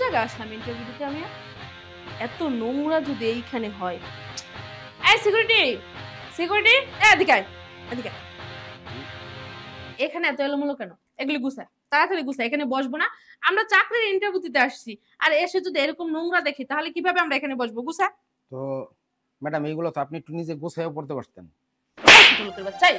জায়গায় আসলাম ইন্টারভিউ দিতে আমি? এত নোংরা যদি এইখানে হয়। এই সিকিউরিটি, সিকিউরিটি, এদিকে আয়, এদিকে আয়। এখানে এত এলোমেলো কেন? এগুলি গুছা, তাড়াতাড়ি গুছা। এখানে বসবো না, আমরা চাকরির ইন্টারভিউ দিতে আসছি। আর এসে যদি এরকম নোংরা দেখি তাহলে কিভাবে আমরা এখানে বসবো? গুছা। তো ম্যাডাম এইগুলো তো আপনি একটু নিজে গুছাইও পড়তে পারতেন। ছোট লোকের বাচ্চাই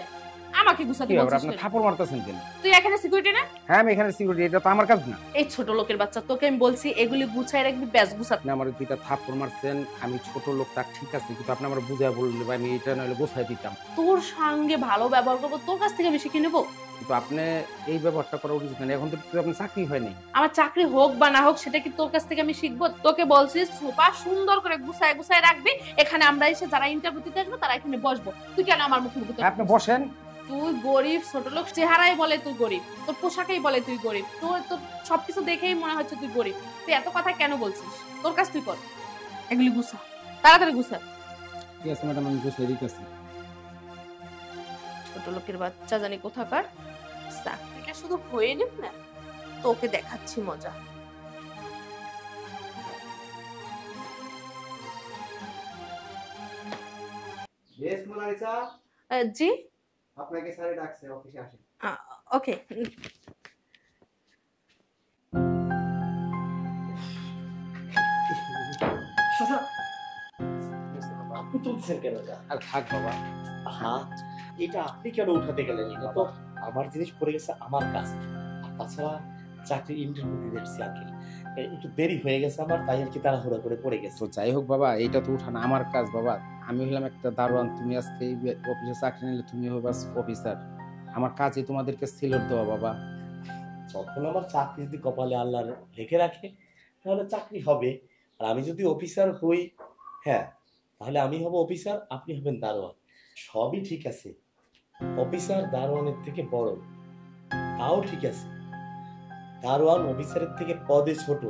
আমাকে গুছাতে বলছিস? আপনি থাপড় মারতেছেন কেন? তুই এখানে সিকিউরিটি না? হ্যাঁ আমি এখানে সিকিউরিটি, এটা তো আমার কাজ না। এই ছোট লোকের বাচ্চা, তোকে আমি বলছি এগুলি গুছাই রাখবি, ব্যাস গুছা। আপনি আমার দুইটা থাপড় মারছেন, আমি ছোট লোক তার ঠিক আছে, কিন্তু আপনি আমার বুঝায় বললে ভাই আমি এটা নইলে গোছাই দিতাম। তোর সঙ্গে ভালো ব্যবহার করবো, তোর কাছ থেকে আমি শিখে নেবো? কিন্তু আপনি এই ব্যবহারটা করা উচিত না, এখন তো আপনার চাকরি হয় নাই। আমার চাকরি হোক বা না হোক সেটা কি তোর কাছ থেকে আমি শিখবো? তোকে বলছি সোফা সুন্দর করে গুছায় গুছায় রাখবি, এখানে আমরা এসে যারা ইন্টারভিউ দিতে আসবো তারা এখানে বসবো। তুই কেন আমার মুখে মুখে? আপনি বসেন। তুই গরিব, ছোট লোক, চেহারাই বলে তুই গরিব, তোর পোশাকেই বলে তুই গরিব, তোর তোর সবকিছু দেখেই মনে হচ্ছে তুই গরিব। তুই এত কথা কেন বলছিস? তোর কাজ তুই কর, এগুলি গুছা, তাড়াতাড়ি গুছা। ঠিক আছে ম্যাডাম, আমি গুছাই দিতেছি। ছোট লোকের বাচ্চা জানি কোথাকার, চাকরিটা শুধু হয়ে নিক না, তোকে দেখাচ্ছি মজা। বেশ মোনালিসা, জি আপনাকে স্যারে ডাকছে, অফিসে আসেন। ওকে। আপনি তুলছেন কেন? আর থাক বাবা। হ্যাঁ, এটা আপনি কেন উঠাতে গেলেন? এটা তো আমার জিনিস পড়ে গেছে, আমার কাজ। আর তাছাড়া চাকরি ইন্টারভিউ দিতে এসেছি আঙ্কেল, একটু দেরি হয়ে গেছে আমার, তাই আর কি তাড়াহুড়া করে পড়ে গেছে। তো যাই হোক বাবা, এইটা তো উঠানো আমার কাজ বাবা। আমি হলাম একটা দারোয়ান, তুমি আজকে এই অফিসে চাকরি নিলে তুমি হবা অফিসার। আমার কাজই তোমাদেরকে সিলেট দেওয়া বাবা। যখন আমার চাকরি যদি কপালে আল্লাহ রেখে রাখে তাহলে চাকরি হবে। আর আমি যদি অফিসার হই, হ্যাঁ, তাহলে আমি হব অফিসার, আপনি হবেন দারোয়ান। সবই ঠিক আছে, অফিসার দারোয়ানের থেকে বড়, তাও ঠিক আছে। দারোয়ান অফিসারের থেকে পদে ছোট,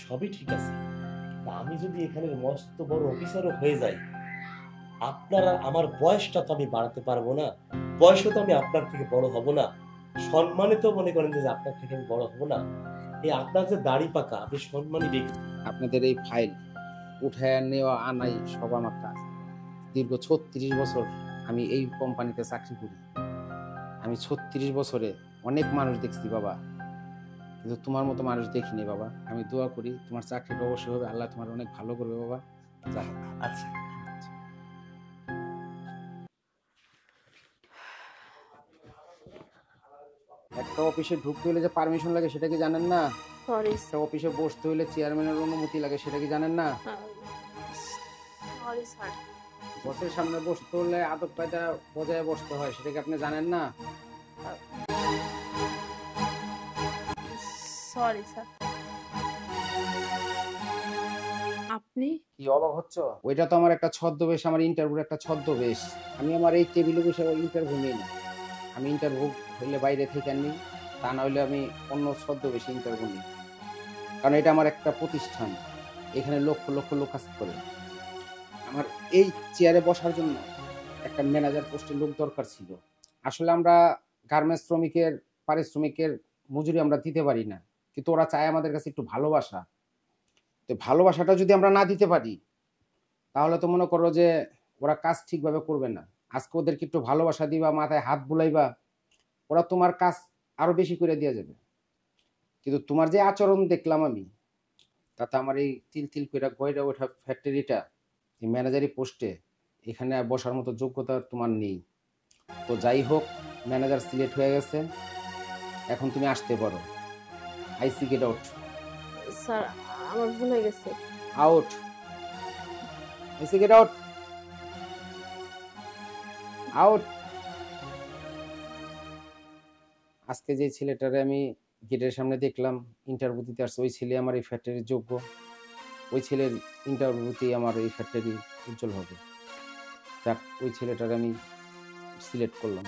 সবই ঠিক আছে। আমি যদি এখানে মস্ত বড় অফিসারও হয়ে যাই, আপনারা আমার বয়সটা তো আমি বাড়াতে পারবো না, বয়সও তো আমি আপনার থেকে বড় হব না, সম্মানে তো মনে করেন যে আপনার থেকে আমি বড় হব না। এই আপনার যে দাড়ি পাকা, আপনি সম্মানী ব্যক্তি। আপনাদের এই ফাইল উঠায় নেওয়া আনাই সব আমার কাজ। দীর্ঘ 36 বছর আমি এই কোম্পানিতে চাকরি করি। আমি 36 বছরে অনেক মানুষ দেখছি বাবা, কিন্তু তোমার মতো মানুষ দেখিনি বাবা। আমি দোয়া করি তোমার চাকরিটা অবশ্যই হবে, আল্লাহ তোমার অনেক ভালো করবে বাবা। যাও। আচ্ছা, একটা অফিসে ঢুকতে হলে যে পারমিশন লাগে সেটা কি জানেন না? সরি একটা অফিসে বসতে হলে চেয়ারম্যানের অনুমতি লাগে সেটা কি জানেন না? Sorry sir. বসের সামনে বসতে হলে আদব কায়দা বজায় বসতে হয়, সেটা কি আপনি জানেন না? Sorry sir. আপনি কি অবাক হচ্ছ? ওইটা তো আমার একটা ছদ্মবেশ, আমার ইন্টারভিউর একটা ছদ্মবেশ। আমি আমার এই টেবিলে বসে ইন্টারভিউ নিই না। আমি ইন্টারভিউ হইলে বাইরে থেকে নিই, তা না হলে আমি অন্য ছদ্মবেশে ইন্টারভিউ নিই। কারণ এটা আমার একটা প্রতিষ্ঠান, এখানে লক্ষ লক্ষ লোক কাজ করে। আমার এই চেয়ারে বসার জন্য একটা ম্যানেজার পোস্টে লোক দরকার ছিল। আসলে আমরা গার্মেন্টস শ্রমিকের পারিশ্রমিকের মজুরি আমরা দিতে পারি না, কিন্তু ওরা চায় আমাদের কাছে একটু ভালোবাসা। তো ভালোবাসাটা যদি আমরা না দিতে পারি তাহলে তো মনে করো যে ওরা কাজ ঠিকভাবে করবে না। আজকে ওদেরকে একটু ভালোবাসা দিবা, মাথায় হাত বুলাইবা, ওরা তোমার কাজ আরো বেশি করে দিয়ে যাবে। কিন্তু তোমার যে আচরণ দেখলাম আমি, তাতে আমার এই তিল তিল করে গয়রা ওঠা ফ্যাক্টরিটা, এই ম্যানেজারি পোস্টে এখানে আর বসার মতো যোগ্যতা তোমার নেই। তো যাই হোক, ম্যানেজার সিলেক্ট হয়ে গেছে, এখন তুমি আসতে পারো। আইসি গেট আউট। স্যার আমার ভুল হয়ে গেছে। আউট। আইসি গেট আউট। আউট। আজকে যে ছেলেটারে আমি গেটের সামনে দেখলাম ইন্টারভিউ দিতে আসছে, ওই ছেলে আমার এই ফ্যাক্টরির যোগ্য। ওই ছেলের ইন্টারভিউতেই আমার এই ফ্যাক্টরি উজ্জ্বল হবে। যাক, ওই ছেলেটারে আমি সিলেক্ট করলাম।